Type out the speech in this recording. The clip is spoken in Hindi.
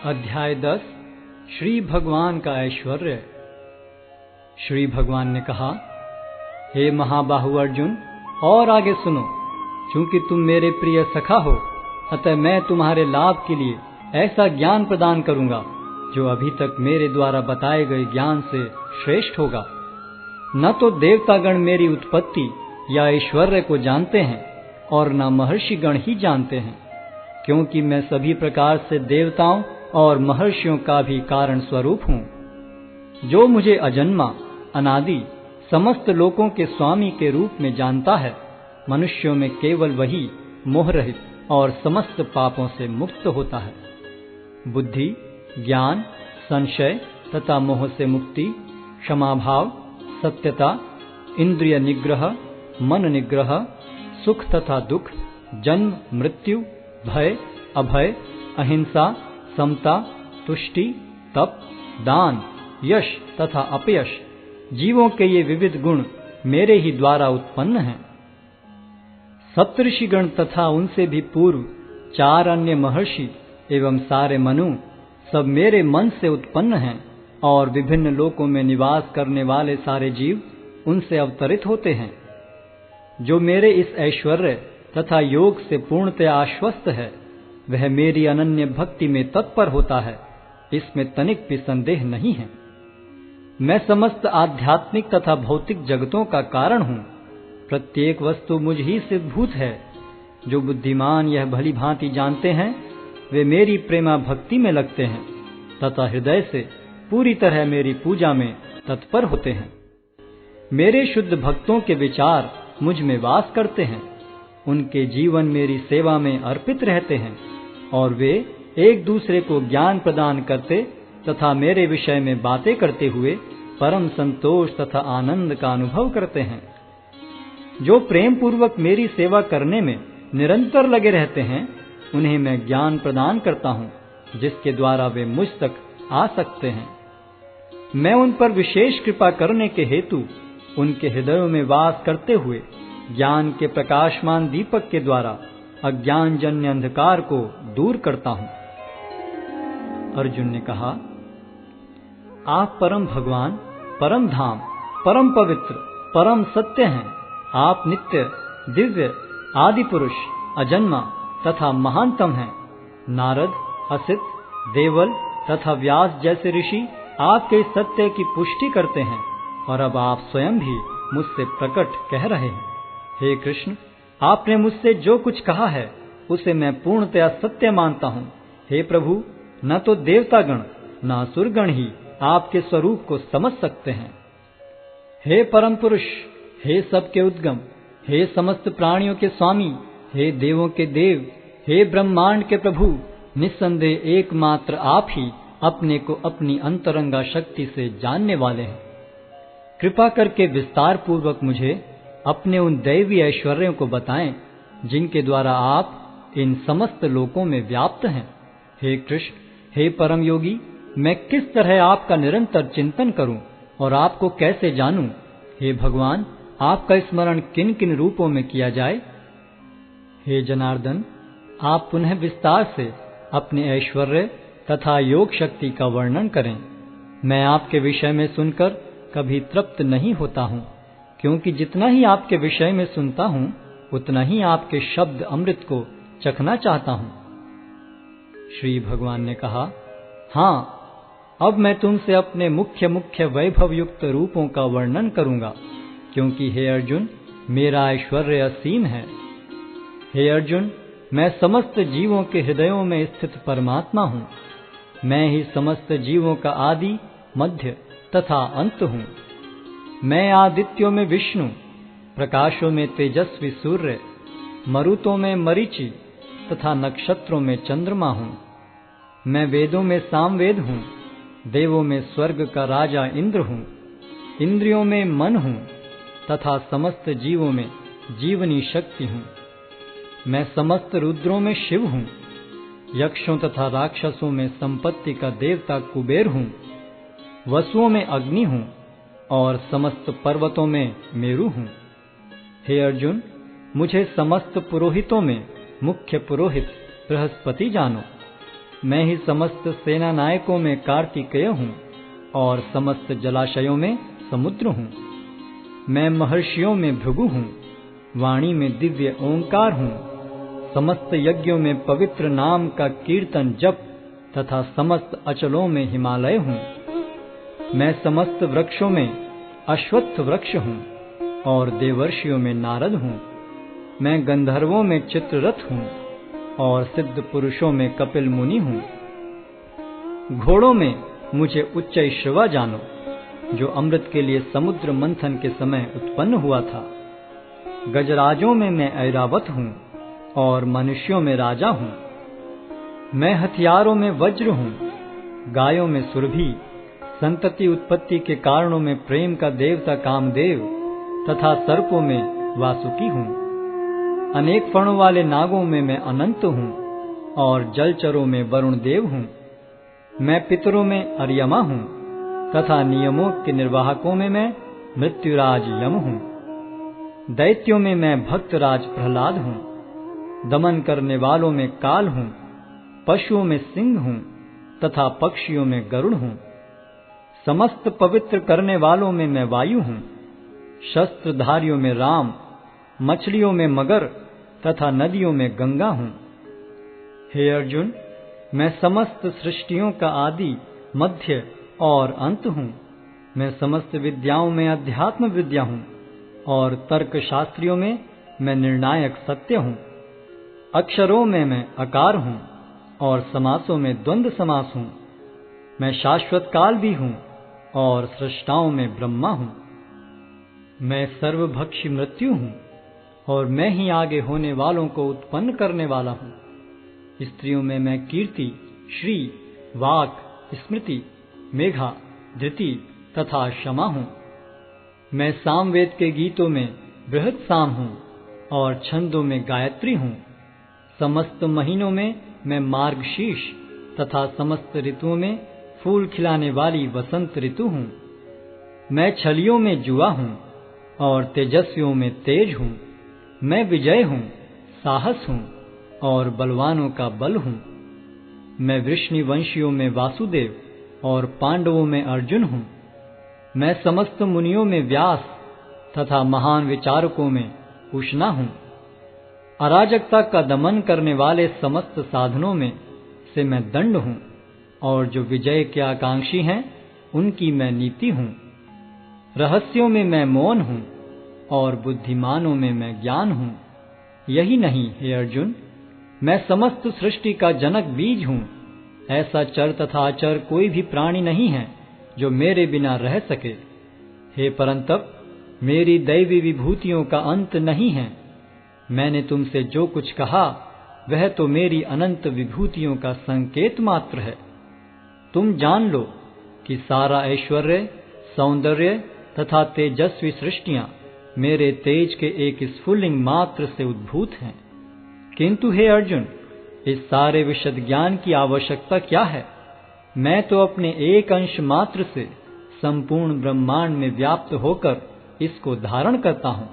अध्याय 10 श्री भगवान का ऐश्वर्य। श्री भगवान ने कहा, हे महाबाहु अर्जुन, और आगे सुनो। चूंकि तुम मेरे प्रिय सखा हो, अतः मैं तुम्हारे लाभ के लिए ऐसा ज्ञान प्रदान करूंगा जो अभी तक मेरे द्वारा बताए गए ज्ञान से श्रेष्ठ होगा। न तो देवतागण मेरी उत्पत्ति या ऐश्वर्य को जानते हैं और न महर्षिगण ही जानते हैं, क्योंकि मैं सभी प्रकार से देवताओं और महर्षियों का भी कारण स्वरूप हूँ। जो मुझे अजन्मा, अनादि, समस्त लोकों के स्वामी के रूप में जानता है, मनुष्यों में केवल वही मोह रहित और समस्त पापों से मुक्त होता है। बुद्धि, ज्ञान, संशय तथा मोह से मुक्ति, क्षमाभाव, सत्यता, इंद्रिय निग्रह, मन निग्रह, सुख तथा दुख, जन्म मृत्यु, भय अभय, अहिंसा, समता, तुष्टि, तप, दान, यश तथा अपयश, जीवों के ये विविध गुण मेरे ही द्वारा उत्पन्न हैं। सप्तऋषिगण तथा उनसे भी पूर्व 4 अन्य महर्षि एवं सारे मनु सब मेरे मन से उत्पन्न हैं, और विभिन्न लोकों में निवास करने वाले सारे जीव उनसे अवतरित होते हैं। जो मेरे इस ऐश्वर्य तथा योग से पूर्णतया आश्वस्त है, वह मेरी अनन्य भक्ति में तत्पर होता है, इसमें तनिक भी संदेह नहीं है। मैं समस्त आध्यात्मिक तथा भौतिक जगतों का कारण हूँ। प्रत्येक वस्तु मुझ ही से भूत है। जो बुद्धिमान यह भली भांति जानते हैं, वे मेरी प्रेमा भक्ति में लगते हैं तथा हृदय से पूरी तरह मेरी पूजा में तत्पर होते हैं। मेरे शुद्ध भक्तों के विचार मुझ में वास करते हैं। उनके जीवन मेरी सेवा में अर्पित रहते हैं, और वे एक दूसरे को ज्ञान प्रदान करते तथा मेरे विषय में बातें करते हुए परम संतोष तथा आनंद का अनुभव करते हैं। जो प्रेम पूर्वक मेरी सेवा करने में निरंतर लगे रहते हैं, उन्हें मैं ज्ञान प्रदान करता हूँ, जिसके द्वारा वे मुझ तक आ सकते हैं। मैं उन पर विशेष कृपा करने के हेतु उनके हृदयों में वास करते हुए ज्ञान के प्रकाशमान दीपक के द्वारा अज्ञानजन्य अंधकार को दूर करता हूँ। अर्जुन ने कहा, आप परम भगवान, परम धाम, परम पवित्र, परम सत्य हैं। आप नित्य, दिव्य, आदि पुरुष, अजन्मा तथा महानतम हैं। नारद, असित, देवल तथा व्यास जैसे ऋषि आपके इस सत्य की पुष्टि करते हैं, और अब आप स्वयं भी मुझसे प्रकट कह रहे हैं। हे कृष्ण, आपने मुझसे जो कुछ कहा है उसे मैं पूर्णतया सत्य मानता हूँ। हे प्रभु, न तो देवतागण न असुरगण ही आपके स्वरूप को समझ सकते हैं। हे परम पुरुष, हे सबके उद्गम, हे समस्त प्राणियों के स्वामी, हे देवों के देव, हे ब्रह्मांड के प्रभु, निस्संदेह एकमात्र आप ही अपने को अपनी अंतरंगा शक्ति से जानने वाले हैं। कृपा करके विस्तार पूर्वक मुझे अपने उन दैवी ऐश्वर्यों को बताएं, जिनके द्वारा आप इन समस्त लोकों में व्याप्त हैं। हे कृष्ण, हे परम योगी, मैं किस तरह आपका निरंतर चिंतन करूं और आपको कैसे जानूं? हे भगवान, आपका स्मरण किन किन रूपों में किया जाए? हे जनार्दन, आप पुनः विस्तार से अपने ऐश्वर्य तथा योग शक्ति का वर्णन करें। मैं आपके विषय में सुनकर कभी तृप्त नहीं होता हूँ, क्योंकि जितना ही आपके विषय में सुनता हूँ, उतना ही आपके शब्द अमृत को चखना चाहता हूँ। श्री भगवान ने कहा, हाँ, अब मैं तुमसे अपने मुख्य मुख्य वैभव युक्त रूपों का वर्णन करूंगा, क्योंकि हे अर्जुन, मेरा ऐश्वर्य असीम है। हे अर्जुन, मैं समस्त जीवों के हृदयों में स्थित परमात्मा हूँ। मैं ही समस्त जीवों का आदि, मध्य तथा अंत हूँ। मैं आदित्यों में विष्णु, प्रकाशों में तेजस्वी सूर्य, मरुतों में मरीचि तथा नक्षत्रों में चंद्रमा हूँ। मैं वेदों में सामवेद हूँ, देवों में स्वर्ग का राजा इंद्र हूँ, इंद्रियों में मन हूँ तथा समस्त जीवों में जीवनी शक्ति हूँ। मैं समस्त रुद्रों में शिव हूँ, यक्षों तथा राक्षसों में संपत्ति का देवता कुबेर हूँ, वसुओं में अग्नि हूँ और समस्त पर्वतों में मेरु हूँ। हे अर्जुन, मुझे समस्त पुरोहितों में मुख्य पुरोहित बृहस्पति जानो। मैं ही समस्त सेना नायकों में कार्तिकेय हूँ और समस्त जलाशयों में समुद्र हूँ। मैं महर्षियों में भृगु हूँ, वाणी में दिव्य ओंकार हूँ, समस्त यज्ञों में पवित्र नाम का कीर्तन जप तथा समस्त अचलों में हिमालय हूँ। मैं समस्त वृक्षों में अश्वत्थ वृक्ष हूँ और देवर्षियों में नारद हूँ। मैं गंधर्वों में चित्ररथ हूँ और सिद्ध पुरुषों में कपिल मुनि हूँ। घोड़ों में मुझे उच्चैश्रवा जानो, जो अमृत के लिए समुद्र मंथन के समय उत्पन्न हुआ था। गजराजों में मैं ऐरावत हूँ और मनुष्यों में राजा हूँ। मैं हथियारों में वज्र हूँ, गायों में सुरभि, संतति उत्पत्ति के कारणों में प्रेम का देवता कामदेव तथा सर्पों में वासुकी हूँ। अनेक फणों वाले नागों में मैं अनंत हूँ और जलचरों में वरुण देव हूँ। मैं पितरों में अर्यमा हूँ तथा नियमों के निर्वाहकों में मैं मृत्युराज यम हूँ। दैत्यों में मैं भक्तराज प्रहलाद हूँ। दमन करने वालों में काल हूँ, पशुओं में सिंह हूँ तथा पक्षियों में गरुड़ हूँ। समस्त पवित्र करने वालों में मैं वायु हूँ। शस्त्रधारियों में राम, मछलियों में मगर तथा नदियों में गंगा हूँ। हे अर्जुन, मैं समस्त सृष्टियों का आदि, मध्य और अंत हूँ। मैं समस्त विद्याओं में अध्यात्म विद्या हूँ और तर्क शास्त्रियों में मैं निर्णायक सत्य हूँ। अक्षरों में मैं अकार हूँ और समासों में द्वंद्व समास हूँ। मैं शाश्वत काल भी हूँ और सृष्टाओं में ब्रह्मा हूँ। मैं सर्वभक्षी मृत्यु हूँ और मैं ही आगे होने वालों को उत्पन्न करने वाला हूँ। स्त्रियों में मैं कीर्ति, श्री, वाक, स्मृति, मेघा, धृति तथा क्षमा हूँ। मैं सामवेद के गीतों में बृहत साम हूँ और छंदों में गायत्री हूँ। समस्त महीनों में मैं मार्गशीर्ष तथा समस्त ऋतुओं में फूल खिलाने वाली वसंत ऋतु हूँ। मैं छलियों में जुआ हूँ और तेजस्वियों में तेज हूँ। मैं विजय हूँ, साहस हूँ और बलवानों का बल हूँ। मैं वृष्णिवंशियों में वासुदेव और पांडवों में अर्जुन हूँ। मैं समस्त मुनियों में व्यास तथा महान विचारकों में उष्णा हूँ। अराजकता का दमन करने वाले समस्त साधनों में से मैं दंड हूँ और जो विजय के आकांक्षी हैं उनकी मैं नीति हूँ। रहस्यों में मैं मौन हूँ और बुद्धिमानों में मैं ज्ञान हूँ। यही नहीं हे अर्जुन, मैं समस्त सृष्टि का जनक बीज हूँ। ऐसा चर तथा अचर कोई भी प्राणी नहीं है जो मेरे बिना रह सके। हे परंतप, मेरी दैवी विभूतियों का अंत नहीं है। मैंने तुमसे जो कुछ कहा वह तो मेरी अनंत विभूतियों का संकेत मात्र है। तुम जान लो कि सारा ऐश्वर्य, सौंदर्य तथा तेजस्वी सृष्टियां मेरे तेज के एक स्फुल्लिंग मात्र से उद्भूत हैं। किंतु हे अर्जुन, इस सारे विशद ज्ञान की आवश्यकता क्या है? मैं तो अपने एक अंश मात्र से संपूर्ण ब्रह्मांड में व्याप्त होकर इसको धारण करता हूँ।